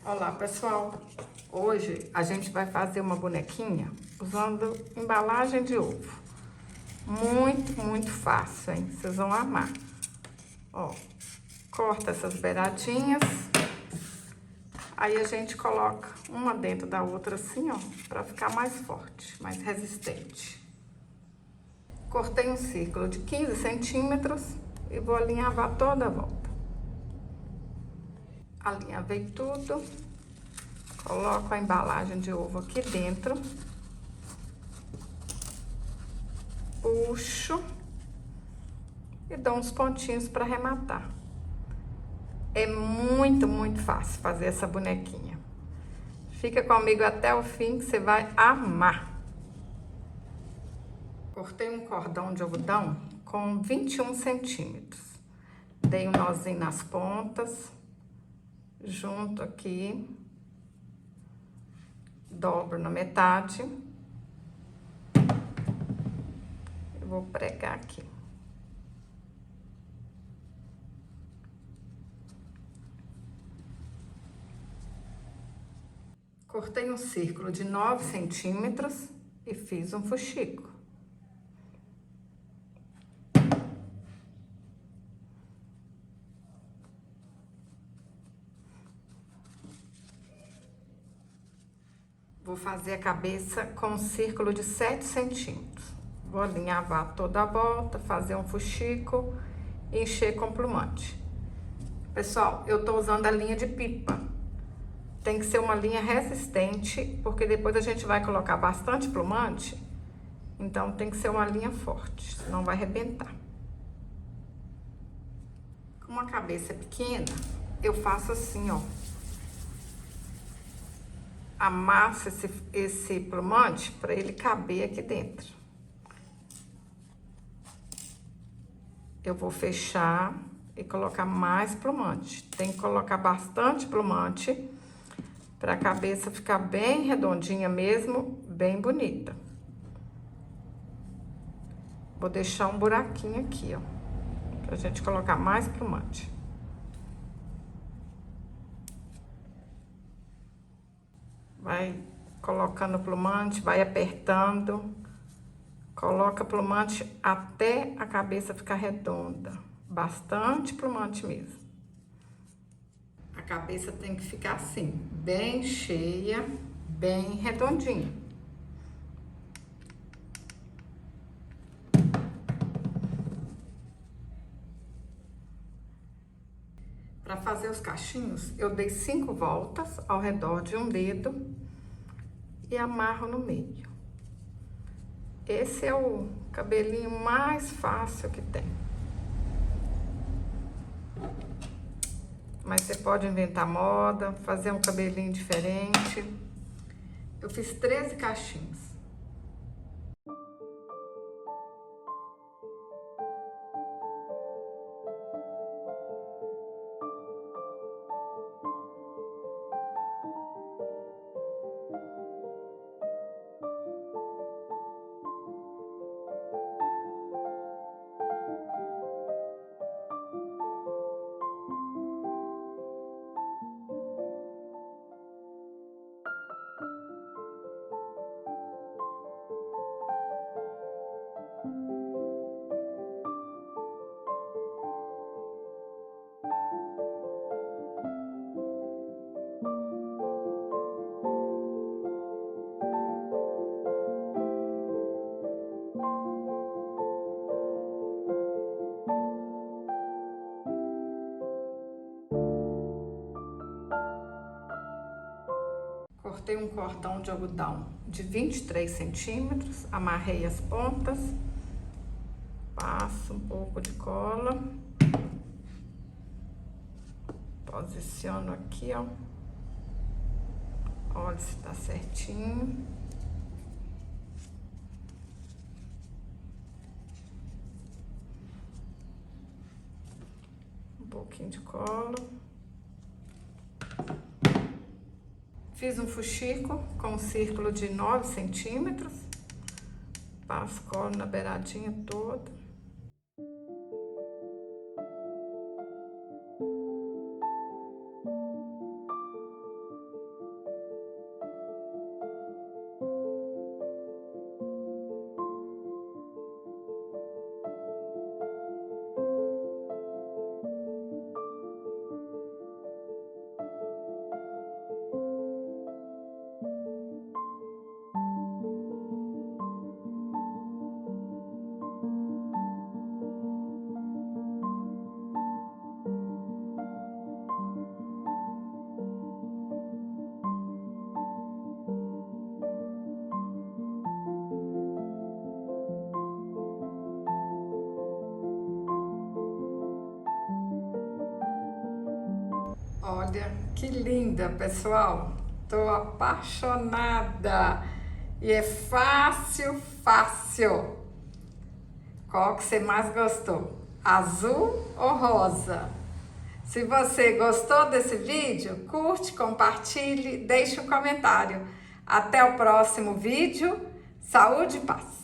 Olá pessoal, hoje a gente vai fazer uma bonequinha usando embalagem de ovo. Muito fácil, hein? Vocês vão amar. Ó, corta essas beiradinhas, aí a gente coloca uma dentro da outra assim, ó, pra ficar mais forte, mais resistente. Cortei um círculo de 15 centímetros e vou alinhavar toda a volta. Alinhavei tudo, coloco a embalagem de ovo aqui dentro, puxo e dou uns pontinhos para arrematar. É muito fácil fazer essa bonequinha. Fica comigo até o fim que você vai amar. Cortei um cordão de algodão com 21 centímetros. Dei um nozinho nas pontas, junto aqui, dobro na metade. Eu vou pregar aqui. Cortei um círculo de 9 centímetros e fiz um fuxico. Vou fazer a cabeça com um círculo de 7 centímetros. Vou alinhavar toda a volta, fazer um fuxico e encher com plumante. Pessoal, eu tô usando a linha de pipa. Tem que ser uma linha resistente, porque depois a gente vai colocar bastante plumante. Então tem que ser uma linha forte, senão vai arrebentar. Como a cabeça é pequena, eu faço assim, ó. Amasso esse plumante para ele caber aqui dentro. Eu vou fechar e colocar mais plumante. Tem que colocar bastante plumante para a cabeça ficar bem redondinha mesmo, bem bonita. Vou deixar um buraquinho aqui, ó, pra gente colocar mais plumante. Vai colocando plumante, vai apertando. Coloca plumante até a cabeça ficar redonda. Bastante plumante mesmo. A cabeça tem que ficar assim, bem cheia, bem redondinha. Para fazer os cachinhos, eu dei 5 voltas ao redor de um dedo e amarro no meio. Esse é o cabelinho mais fácil que tem. Mas você pode inventar moda, fazer um cabelinho diferente. Eu fiz 13 cachinhos. Cortei um cordão de algodão de 23 centímetros, amarrei as pontas, passo um pouco de cola, posiciono aqui, ó, olha se tá certinho. Um pouquinho de cola. Fiz um fuxico com um círculo de 9 centímetros. Passo cola na beiradinha toda. Olha que linda, pessoal. Tô apaixonada. E é fácil, fácil. Qual que você mais gostou? Azul ou rosa? Se você gostou desse vídeo, curte, compartilhe, deixe um comentário. Até o próximo vídeo. Saúde e paz!